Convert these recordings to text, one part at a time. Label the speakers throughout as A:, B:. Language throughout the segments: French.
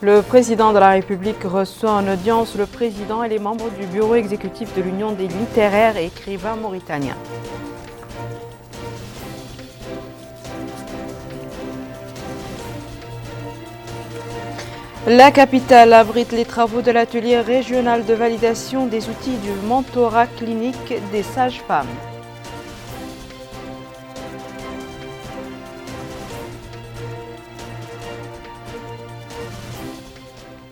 A: Le président de la République reçoit en audience le président et les membres du bureau exécutif de l'Union des littéraires et écrivains mauritaniens. La capitale abrite les travaux de l'atelier régional de validation des outils du mentorat clinique des sages-femmes.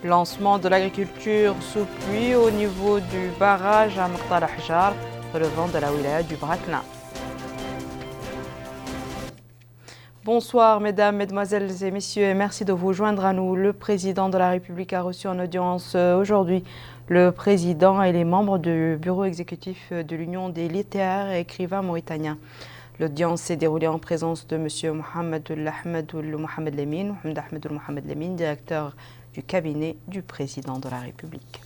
A: Lancement de l'agriculture sous pluie au niveau du barrage à Marta al-Ahjar, relevant de la wilaya du Braquelin. Bonsoir mesdames, mesdemoiselles et messieurs, et merci de vous joindre à nous. Le président de la République a reçu en audience aujourd'hui le président et les membres du bureau exécutif de l'Union des littéraires et écrivains mauritaniens. L'audience s'est déroulée en présence de M. Mohamed Ahmed Mohamed Lemine, directeur du cabinet du président de la République.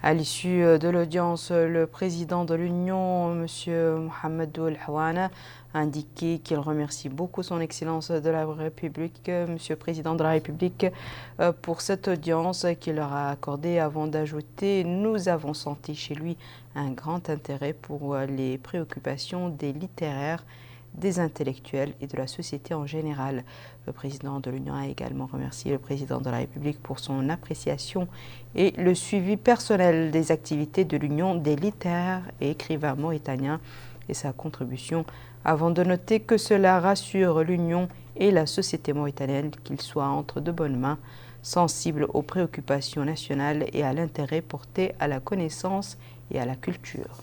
A: À l'issue de l'audience, le président de l'Union, M. Mohamed El-Hawana, a indiqué qu'il remercie beaucoup son Excellence de la République, M. le Président de la République, pour cette audience qu'il leur a accordée avant d'ajouter « Nous avons senti chez lui un grand intérêt pour les préoccupations des littéraires, des intellectuels et de la société en général ». Le président de l'Union a également remercié le président de la République pour son appréciation et le suivi personnel des activités de l'Union des littéraires et écrivains mauritaniens et sa contribution, avant de noter que cela rassure l'Union et la société mauritanienne qu'ils soient entre de bonnes mains, sensibles aux préoccupations nationales et à l'intérêt porté à la connaissance et à la culture.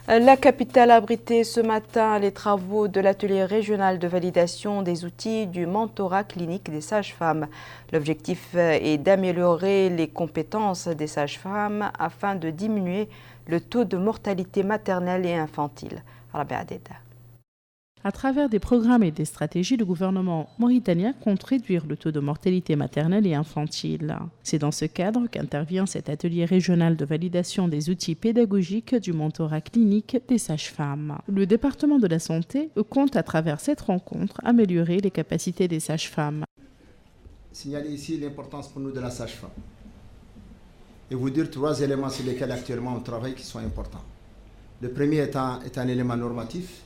A: La capitale a abrité ce matin les travaux de l'atelier régional de validation des outils du mentorat clinique des sages-femmes. L'objectif est d'améliorer les compétences des sages-femmes afin de diminuer le taux de mortalité maternelle et infantile.
B: À travers des programmes et des stratégies, le gouvernement mauritanien compte réduire le taux de mortalité maternelle et infantile. C'est dans ce cadre qu'intervient cet atelier régional de validation des outils pédagogiques du mentorat clinique des sages-femmes. Le département de la santé compte à travers cette rencontre améliorer les capacités des sages-femmes.
C: Signaler ici l'importance pour nous de la sage-femme et vous dire 3 éléments sur lesquels actuellement on travaille qui sont importants. Le premier est un élément normatif.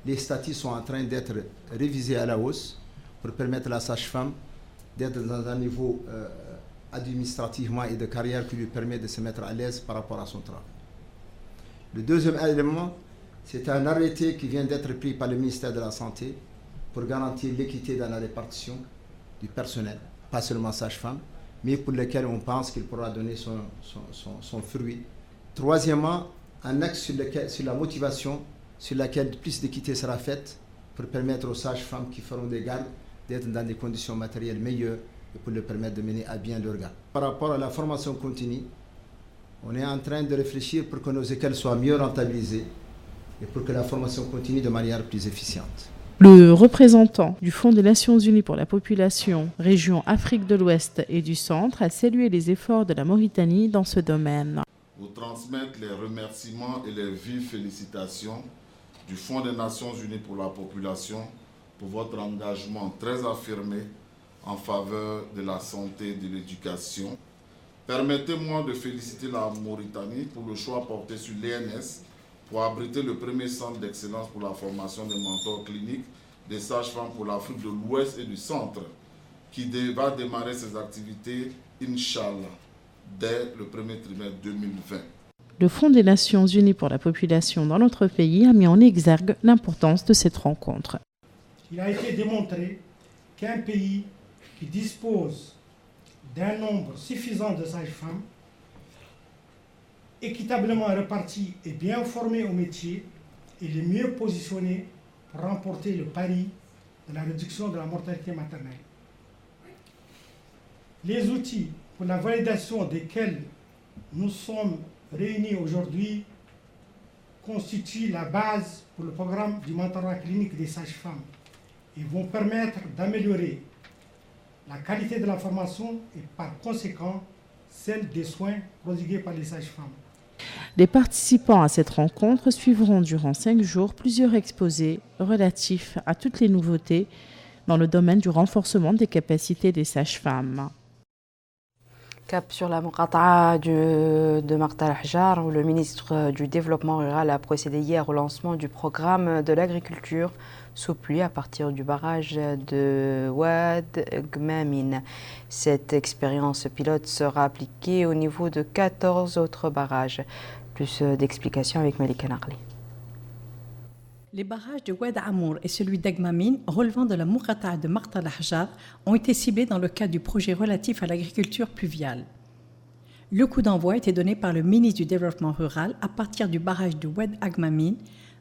C: Les statuts sont en train d'être révisés à la hausse pour permettre à la sage-femme d'être dans un niveau administrativement et de carrière qui lui permet de se mettre à l'aise par rapport à son travail. Le deuxième élément, c'est un arrêté qui vient d'être pris par le ministère de la Santé pour garantir l'équité dans la répartition du personnel, pas seulement sage-femme, mais pour lequel on pense qu'il pourra donner son fruit. Troisièmement, un axe sur la motivation, sur laquelle plus d'équité sera faite pour permettre aux sages-femmes qui feront des gardes d'être dans des conditions matérielles meilleures et pour leur permettre de mener à bien leur garde. Par rapport à la formation continue, on est en train de réfléchir pour que nos écoles soient mieux rentabilisées et pour que la formation continue de manière plus efficiente.
B: Le représentant du Fonds des Nations Unies pour la population, région Afrique de l'Ouest et du Centre, a salué les efforts de la Mauritanie dans ce domaine.
D: Vous transmettre les remerciements et les vives félicitations du Fonds des Nations Unies pour la population pour votre engagement très affirmé en faveur de la santé et de l'éducation. Permettez-moi de féliciter la Mauritanie pour le choix porté sur l'ENS pour abriter le premier centre d'excellence pour la formation des mentors cliniques des sages-femmes pour l'Afrique de l'Ouest et du Centre, qui va démarrer ses activités, Inch'Allah, dès le premier trimestre 2020.
B: Le Fonds des Nations Unies pour la population dans notre pays a mis en exergue l'importance de cette rencontre.
E: Il a été démontré qu'un pays qui dispose d'un nombre suffisant de sages-femmes, équitablement répartis et bien formés au métier, est le mieux positionné pour remporter le pari de la réduction de la mortalité maternelle. Les outils pour la validation desquels nous sommes réunis aujourd'hui constituent la base pour le programme du mentorat clinique des sages-femmes et vont permettre d'améliorer la qualité de la formation et par conséquent celle des soins prodigués par les sages-femmes.
B: Les participants à cette rencontre suivront durant 5 jours plusieurs exposés relatifs à toutes les nouveautés dans le domaine du renforcement des capacités des sages-femmes.
A: Cap sur la Muqata'a de Marta Al-Ahjar, où le ministre du Développement rural a procédé hier au lancement du programme de l'agriculture sous pluie à partir du barrage de Oued Gmamine. Cette expérience pilote sera appliquée au niveau de 14 autres barrages. Plus d'explications avec Malika Naqli.
F: Les barrages de Oued Amour et celui d'Agmamine, relevant de la Muqata'a de Marta Al-Ahjar, ont été ciblés dans le cadre du projet relatif à l'agriculture pluviale. Le coup d'envoi a été donné par le ministre du Développement rural à partir du barrage de Oued Agmamine,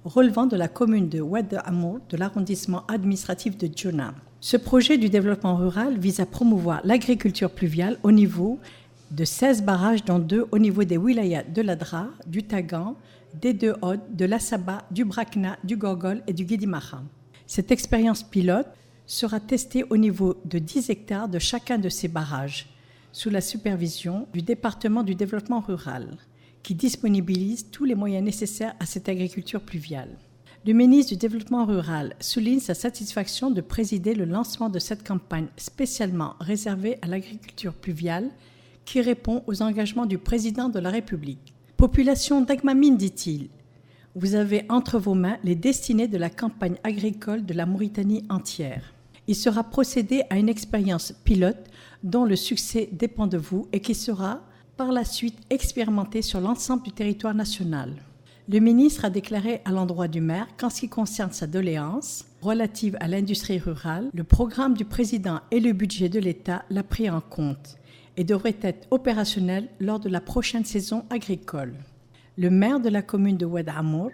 F: relevant de la commune de Oued Amour de l'arrondissement administratif de Djouna. Ce projet du développement rural vise à promouvoir l'agriculture pluviale au niveau de 16 barrages, dont 2 au niveau des wilayas de l'Adra, du Tagan, des deux Odes, de l'Assaba, du Brakna, du Gorgol et du Guidimaha. Cette expérience pilote sera testée au niveau de 10 hectares de chacun de ces barrages, sous la supervision du département du développement rural, qui disponibilise tous les moyens nécessaires à cette agriculture pluviale. Le ministre du Développement rural souligne sa satisfaction de présider le lancement de cette campagne spécialement réservée à l'agriculture pluviale qui répond aux engagements du président de la République. Population d'Agmamine, dit-il, vous avez entre vos mains les destinées de la campagne agricole de la Mauritanie entière. Il sera procédé à une expérience pilote dont le succès dépend de vous et qui sera par la suite expérimentée sur l'ensemble du territoire national. Le ministre a déclaré à l'endroit du maire qu'en ce qui concerne sa doléance relative à l'industrie rurale, le programme du président et le budget de l'État l'a pris en compte et devrait être opérationnel lors de la prochaine saison agricole. Le maire de la commune de Oued Amour,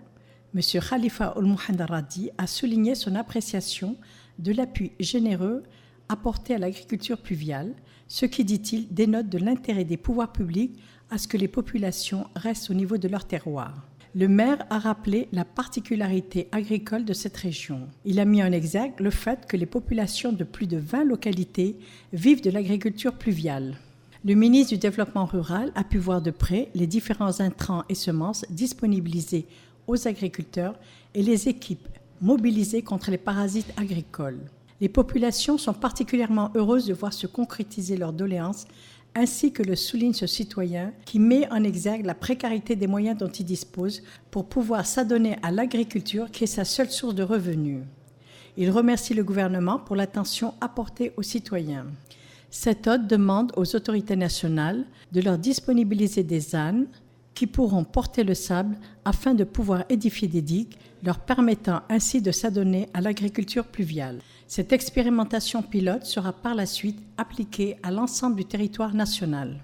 F: M. Khalifa Al-Mouhandaradi, a souligné son appréciation de l'appui généreux apporté à l'agriculture pluviale, ce qui, dit-il, dénote de l'intérêt des pouvoirs publics à ce que les populations restent au niveau de leur terroir. Le maire a rappelé la particularité agricole de cette région. Il a mis en exergue le fait que les populations de plus de 20 localités vivent de l'agriculture pluviale. Le ministre du Développement rural a pu voir de près les différents intrants et semences disponibilisés aux agriculteurs et les équipes mobilisées contre les parasites agricoles. Les populations sont particulièrement heureuses de voir se concrétiser leurs doléances, ainsi que le souligne ce citoyen qui met en exergue la précarité des moyens dont il dispose pour pouvoir s'adonner à l'agriculture qui est sa seule source de revenus. Il remercie le gouvernement pour l'attention apportée aux citoyens. Cette hôte demande aux autorités nationales de leur disponibiliser des ânes qui pourront porter le sable afin de pouvoir édifier des digues, leur permettant ainsi de s'adonner à l'agriculture pluviale. Cette expérimentation pilote sera par la suite appliquée à l'ensemble du territoire national.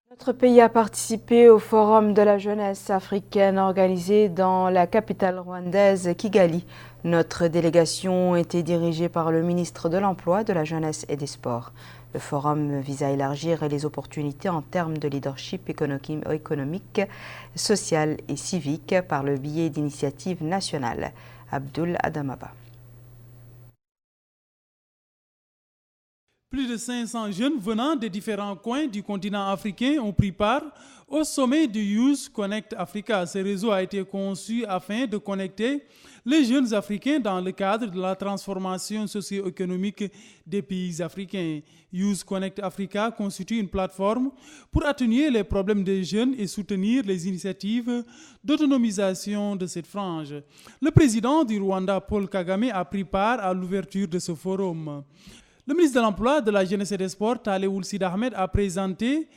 A: Notre pays a participé au Forum de la jeunesse africaine organisé dans la capitale rwandaise Kigali. Notre délégation était dirigée par le ministre de l'Emploi, de la Jeunesse et des Sports. Le forum vise à élargir les opportunités en termes de leadership économique, social et civique par le biais d'initiatives nationales. Abdul Adamaba.
G: Plus de 500 jeunes venant des différents coins du continent africain ont pris part au sommet du Youth Connect Africa. Ce réseau a été conçu afin de connecter les jeunes Africains dans le cadre de la transformation socio-économique des pays africains. Youth Connect Africa constitue une plateforme pour atténuer les problèmes des jeunes et soutenir les initiatives d'autonomisation de cette frange. Le président du Rwanda, Paul Kagame, a pris part à l'ouverture de ce forum. Le ministre de l'Emploi, de la Jeunesse et des Sports, Talé Ould Ahmed, a présenté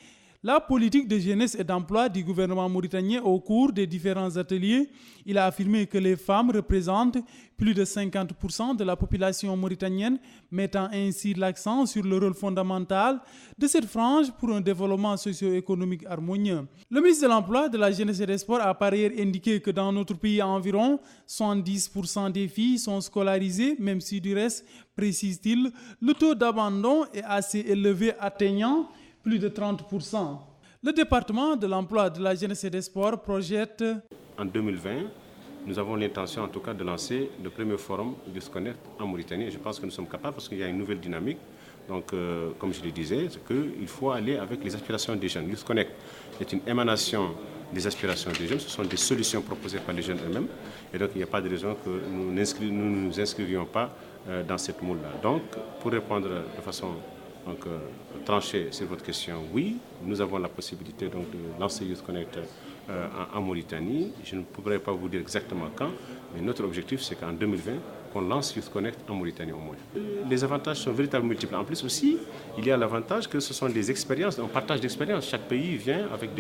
G: la politique de jeunesse et d'emploi du gouvernement mauritanien au cours des différents ateliers. Il a affirmé que les femmes représentent plus de 50% de la population mauritanienne, mettant ainsi l'accent sur le rôle fondamental de cette frange pour un développement socio-économique harmonieux. Le ministre de l'Emploi, de la Jeunesse et des Sports a par ailleurs indiqué que dans notre pays, environ 70% des filles sont scolarisées, même si du reste, précise-t-il, le taux d'abandon est assez élevé, atteignant plus de 30%. Le département de l'emploi, de la jeunesse et des sports projette...
H: En 2020, nous avons l'intention en tout cas de lancer le premier forum Youth Connect en Mauritanie. Je pense que nous sommes capables parce qu'il y a une nouvelle dynamique. Donc, comme je le disais, c'est qu'il faut aller avec les aspirations des jeunes. Youth Connect est une émanation des aspirations des jeunes. Ce sont des solutions proposées par les jeunes eux-mêmes. Et donc, il n'y a pas de raison que nous ne nous inscrivions pas dans cette moule-là. Donc, pour répondre de façon tranchée sur votre question, oui, nous avons la possibilité donc, de lancer Youth Connect en Mauritanie. Je ne pourrais pas vous dire exactement quand, mais notre objectif, c'est qu'en 2020, qu'on lance Youth Connect en Mauritanie au moins. Les avantages sont véritablement multiples. En plus aussi, il y a l'avantage que ce sont des expériences, un partage d'expériences. Chaque pays vient avec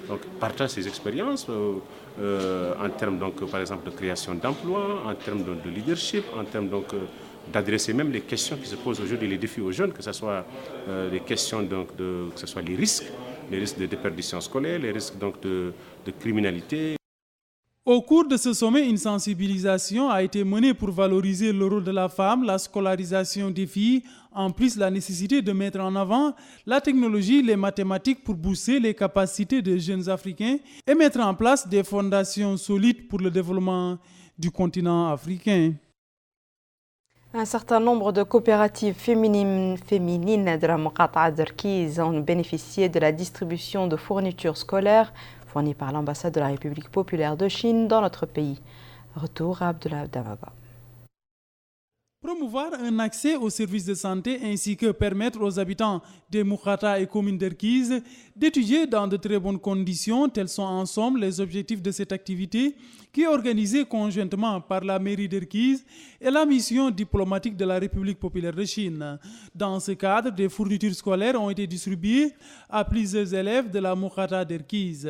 H: donc partage ses expériences en termes donc par exemple de création d'emplois, en termes de leadership, en termes donc d'adresser même les questions qui se posent aujourd'hui, les défis aux jeunes, que ce soit les questions donc que ce soit les risques de déperdition scolaire, les risques donc de criminalité.
G: Au cours de ce sommet, une sensibilisation a été menée pour valoriser le rôle de la femme, la scolarisation des filles, en plus la nécessité de mettre en avant la technologie, les mathématiques pour booster les capacités des jeunes Africains et mettre en place des fondations solides pour le développement du continent africain.
A: Un certain nombre de coopératives féminines de la Muqata'a d'Erkiz ont bénéficié de la distribution de fournitures scolaires fournies par l'ambassade de la République populaire de Chine dans notre pays. Retour à Abdullah Damaba.
G: Promouvoir un accès aux services de santé ainsi que permettre aux habitants des Muqata'a et communes d'Erkiz d'étudier dans de très bonnes conditions, tels sont en somme les objectifs de cette activité qui est organisée conjointement par la mairie d'Erkiz et la mission diplomatique de la République populaire de Chine. Dans ce cadre, des fournitures scolaires ont été distribuées à plusieurs élèves de la Muqata'a d'Erkiz.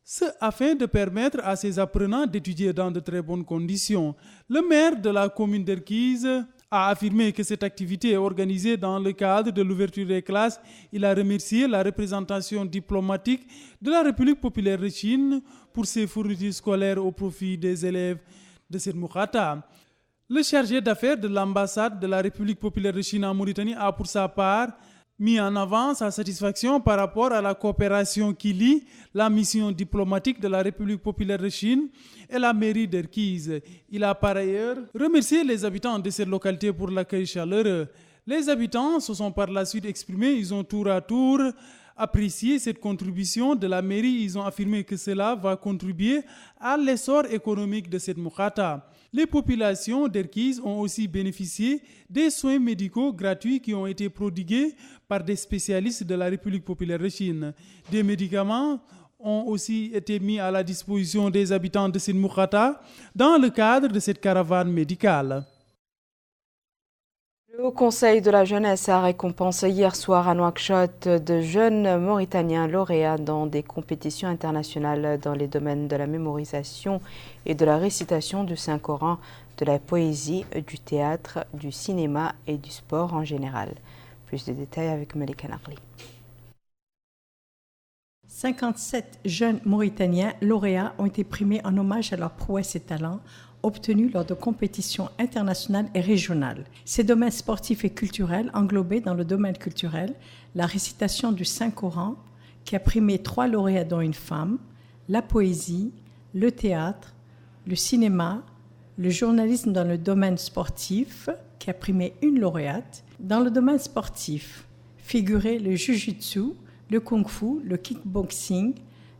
G: Ce afin de permettre à ces apprenants d'étudier dans de très bonnes conditions. Le maire de la commune d'Erkiz a affirmé que cette activité est organisée dans le cadre de l'ouverture des classes. Il a remercié la représentation diplomatique de la République populaire de Chine pour ces fournitures scolaires au profit des élèves de cette Muqata'a. Le chargé d'affaires de l'ambassade de la République populaire de Chine en Mauritanie a pour sa part mis en avant sa satisfaction par rapport à la coopération qui lie la mission diplomatique de la République populaire de Chine et la mairie d'Erkiz. Il a par ailleurs remercié les habitants de cette localité pour l'accueil chaleureux. Les habitants se sont par la suite exprimés, ils ont tour à tour apprécié cette contribution de la mairie. Ils ont affirmé que cela va contribuer à l'essor économique de cette Muqata'a. Les populations d'Erkiz ont aussi bénéficié des soins médicaux gratuits qui ont été prodigués par des spécialistes de la République populaire de Chine. Des médicaments ont aussi été mis à la disposition des habitants de cette Muqata'a dans le cadre de cette caravane médicale.
A: Le Haut Conseil de la jeunesse a récompensé hier soir à Nouakchott de jeunes Mauritaniens lauréats dans des compétitions internationales dans les domaines de la mémorisation et de la récitation du Saint-Coran, de la poésie, du théâtre, du cinéma et du sport en général. Plus de détails avec Malika Naqli.
F: 57 jeunes Mauritaniens lauréats ont été primés en hommage à leurs prouesses et talents obtenus lors de compétitions internationales et régionales. Ces domaines sportifs et culturels englobés dans le domaine culturel, la récitation du Saint-Coran, qui a primé 3 lauréats dont une femme, la poésie, le théâtre, le cinéma, le journalisme dans le domaine sportif, qui a primé 1 lauréate. Dans le domaine sportif, figuraient le jujutsu, le kung-fu, le kickboxing,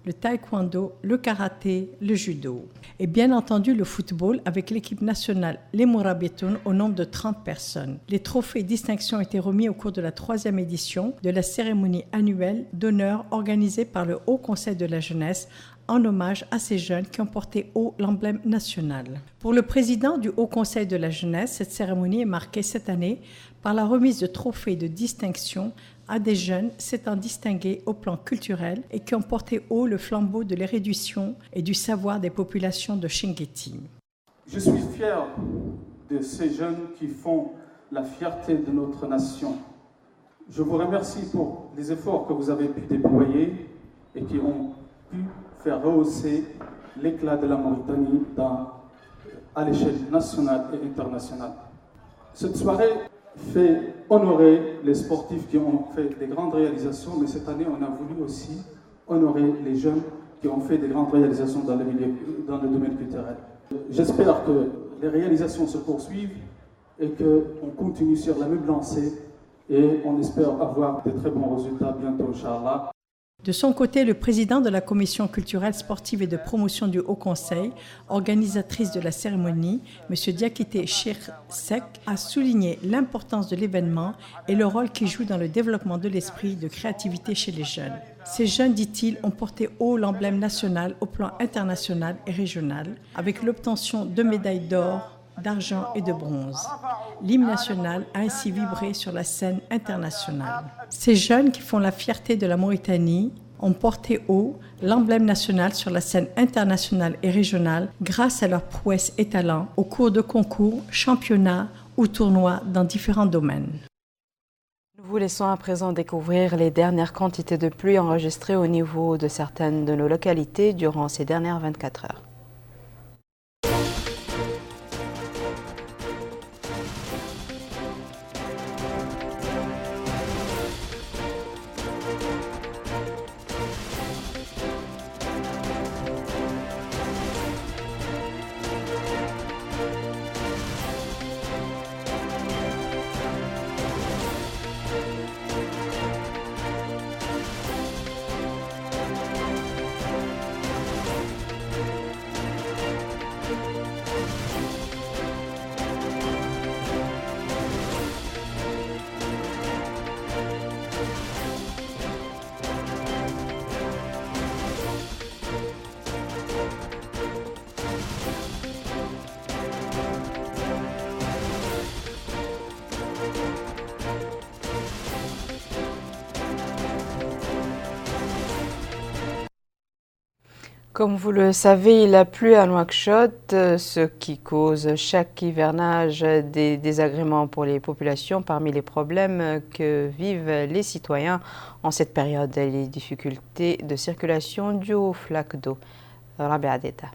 F: le taekwondo, le karaté, le judo. Et bien entendu le football avec l'équipe nationale, les Mourabitoun, au nombre de 30 personnes. Les trophées et distinctions ont été remis au cours de la 3e édition de la cérémonie annuelle d'honneur organisée par le Haut Conseil de la jeunesse en hommage à ces jeunes qui ont porté haut l'emblème national. Pour le président du Haut Conseil de la jeunesse, cette cérémonie est marquée cette année par la remise de trophées et de distinctions à des jeunes s'étant distingués au plan culturel et qui ont porté haut le flambeau de l'érudition et du savoir des populations de Chinguetti.
I: Je suis fier de ces jeunes qui font la fierté de notre nation. Je vous remercie pour les efforts que vous avez pu déployer et qui ont pu faire rehausser l'éclat de la Mauritanie à l'échelle nationale et internationale. Cette soirée fait honorer les sportifs qui ont fait des grandes réalisations, mais cette année, on a voulu aussi honorer les jeunes qui ont fait des grandes réalisations dans le domaine culturel. J'espère que les réalisations se poursuivent et qu'on continue sur la même lancée et on espère avoir de très bons résultats bientôt, Inch'Allah.
F: De son côté, le président de la commission culturelle, sportive et de promotion du Haut Conseil, organisatrice de la cérémonie, M. Diakité Cheikh Sek, a souligné l'importance de l'événement et le rôle qu'il joue dans le développement de l'esprit de créativité chez les jeunes. Ces jeunes, dit-il, ont porté haut l'emblème national au plan international et régional, avec l'obtention de médailles d'or, d'argent et de bronze. L'hymne national a ainsi vibré sur la scène internationale. Ces jeunes qui font la fierté de la Mauritanie ont porté haut l'emblème national sur la scène internationale et régionale grâce à leurs prouesses et talents au cours de concours, championnats ou tournois dans différents domaines.
A: Nous vous laissons à présent découvrir les dernières quantités de pluie enregistrées au niveau de certaines de nos localités durant ces dernières 24 heures. Comme vous le savez, il a plu à Nouakchott, ce qui cause chaque hivernage des désagréments pour les populations. Parmi les problèmes que vivent les citoyens en cette période, les difficultés de circulation dues aux flaques d'eau. Rabia Deta.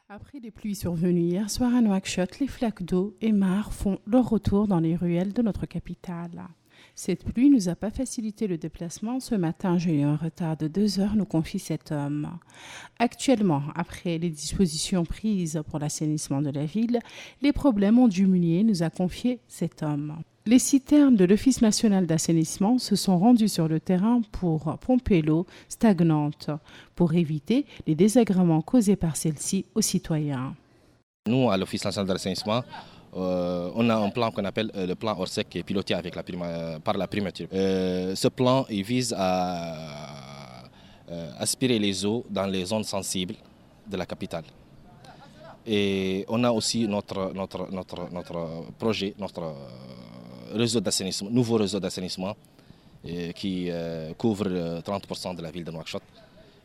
B: Après les pluies survenues hier soir à Nouakchott, les flaques d'eau et mares font leur retour dans les ruelles de notre capitale. Cette pluie ne nous a pas facilité le déplacement. Ce matin, j'ai eu un retard de 2 heures, nous confie cet homme. Actuellement, après les dispositions prises pour l'assainissement de la ville, les problèmes ont diminué, nous a confié cet homme. Les citernes de l'Office national d'assainissement se sont rendues sur le terrain pour pomper l'eau stagnante, pour éviter les désagréments causés par celle-ci aux citoyens.
J: Nous, à l'Office national d'assainissement, on a un plan qu'on appelle le plan Orsec qui est piloté avec par la primature. Ce plan il vise à aspirer les eaux dans les zones sensibles de la capitale. Et on a aussi notre projet, notre réseau d'assainissement, nouveau réseau d'assainissement qui couvre 30% de la ville de Nouakchott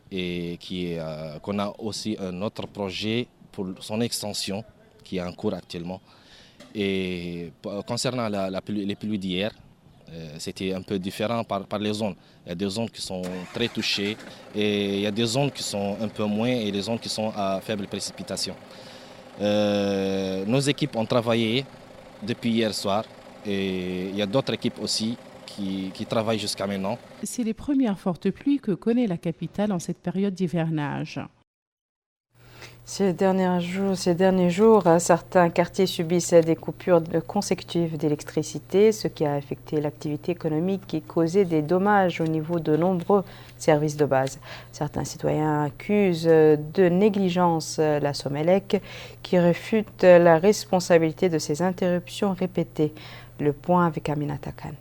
J: et qu'on a aussi un autre projet pour son extension qui est en cours actuellement. Et concernant les pluies d'hier, c'était un peu différent par les zones. Il y a des zones qui sont très touchées et il y a des zones qui sont un peu moins et des zones qui sont à faible précipitation. Nos équipes ont travaillé depuis hier soir et il y a d'autres équipes aussi qui travaillent jusqu'à maintenant.
B: C'est les premières fortes pluies que connaît la capitale en cette période d'hivernage.
A: Ces derniers jours, certains quartiers subissent des coupures consécutives d'électricité, ce qui a affecté l'activité économique et causé des dommages au niveau de nombreux services de base. Certains citoyens accusent de négligence la Somelec, qui réfute la responsabilité de ces interruptions répétées. Le point avec Aminata Khan.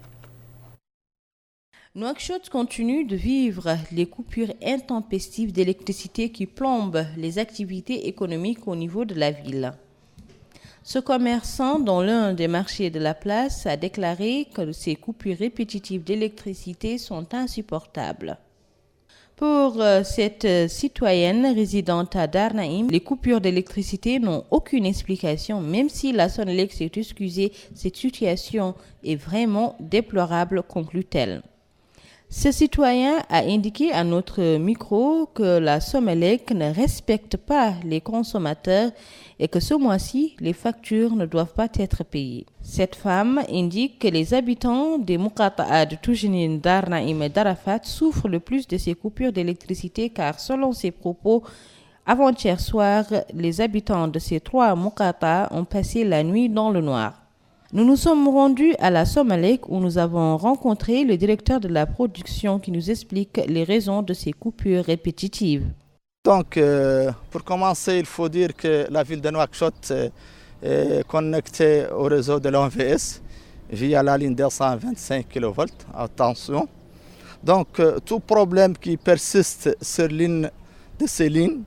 K: Nouakchott continue de vivre les coupures intempestives d'électricité qui plombent les activités économiques au niveau de la ville. Ce commerçant, dans l'un des marchés de la place, a déclaré que ces coupures répétitives d'électricité sont insupportables. Pour cette citoyenne résidente à Darnaïm, les coupures d'électricité n'ont aucune explication, même si la Sonelec s'est excusée. Cette situation est vraiment déplorable, conclut-elle. Ce citoyen a indiqué à notre micro que la Somelec ne respecte pas les consommateurs et que ce mois-ci, les factures ne doivent pas être payées. Cette femme indique que les habitants des Muqata'a de Toujinin, Darnaïm et d'Arafat souffrent le plus de ces coupures d'électricité car selon ses propos, avant-hier soir, les habitants de ces 3 Muqata'a ont passé la nuit dans le noir. Nous nous sommes rendus à la Somelec où nous avons rencontré le directeur de la production qui nous explique les raisons de ces coupures répétitives.
L: Donc, pour commencer, il faut dire que la ville de Nouakchott est connectée au réseau de l'OMVS via la ligne 225 kV. Attention. Donc, tout problème qui persiste sur l'une de ces lignes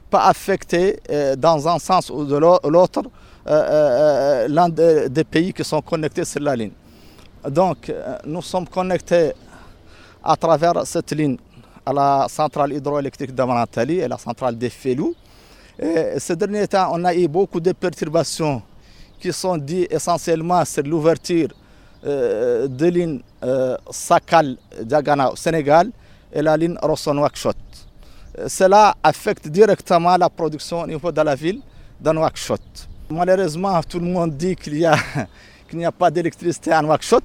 L: peut affecter dans un sens ou de l'autre l'un des pays qui sont connectés sur la ligne. Donc, nous sommes connectés à travers cette ligne à la centrale hydroélectrique de Manantali et la centrale de Felou. Et ces derniers temps, on a eu beaucoup de perturbations qui sont dues essentiellement sur l'ouverture de lignes Sakal-Diagana au Sénégal et la ligne Rosso-Nouakchott. Cela affecte directement la production au niveau de la ville de Nouakchott. Malheureusement, tout le monde dit qu'il n'y a pas d'électricité à Nouakchott.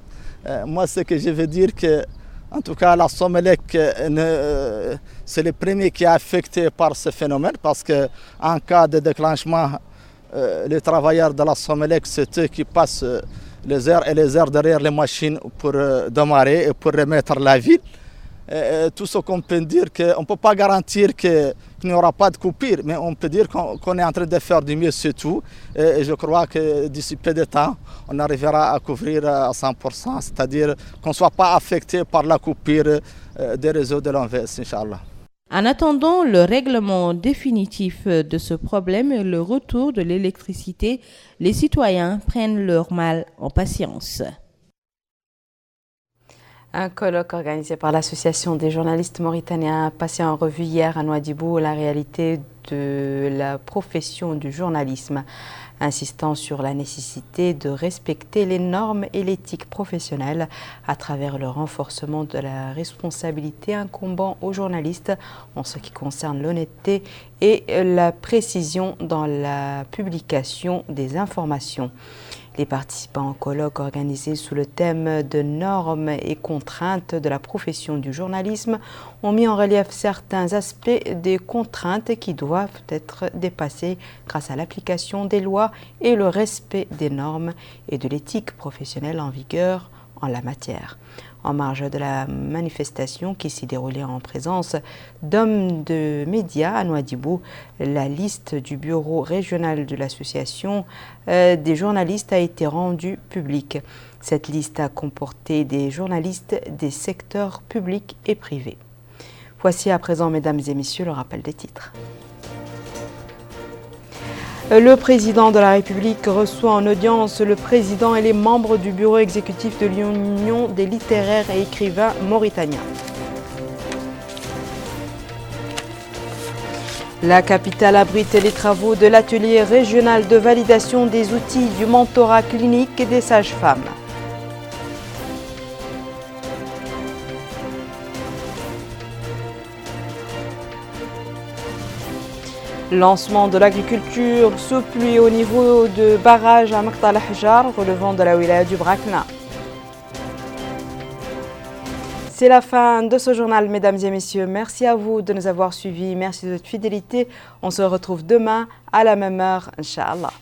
L: Moi, ce que je veux dire que, en tout cas, la Somelec, c'est le premier qui est affecté par ce phénomène parce qu'en cas de déclenchement, les travailleurs de la Somelec, c'est eux qui passent les heures et les heures derrière les machines pour démarrer et pour remettre la ville. Tout ce qu'on peut dire, qu'on ne peut pas garantir qu'il n'y aura pas de coupure, mais on peut dire qu'on est en train de faire du mieux, c'est tout. Et je crois que d'ici peu de temps, on arrivera à couvrir à 100%, c'est-à-dire qu'on ne soit pas affecté par la coupure des réseaux de l'OMVS, Inch'Allah.
K: En attendant le règlement définitif de ce problème et le retour de l'électricité, les citoyens prennent leur mal en patience.
A: Un colloque organisé par l'Association des journalistes mauritaniens a passé en revue hier à Nouadhibou la réalité de la profession du journalisme, insistant sur la nécessité de respecter les normes et l'éthique professionnelle à travers le renforcement de la responsabilité incombant aux journalistes en ce qui concerne l'honnêteté et la précision dans la publication des informations. Les participants au colloque organisé sous le thème de normes et contraintes de la profession du journalisme ont mis en relief certains aspects des contraintes qui doivent être dépassées grâce à l'application des lois et le respect des normes et de l'éthique professionnelle en vigueur en la matière. En marge de la manifestation qui s'y déroulait en présence d'hommes de médias à Nouadhibou, la liste du bureau régional de l'association des journalistes a été rendue publique. Cette liste a comporté des journalistes des secteurs publics et privés. Voici à présent, mesdames et messieurs, le rappel des titres. Le président de la République reçoit en audience le président et les membres du bureau exécutif de l'Union des littéraires et écrivains mauritaniens. La capitale abrite les travaux de l'atelier régional de validation des outils du mentorat clinique et des sages-femmes. Lancement de l'agriculture sous pluie au niveau de barrage à Maqta al-Ahjar, relevant de la wilaya du Brakna. C'est la fin de ce journal, mesdames et messieurs. Merci à vous de nous avoir suivis. Merci de votre fidélité. On se retrouve demain à la même heure, Inch'Allah.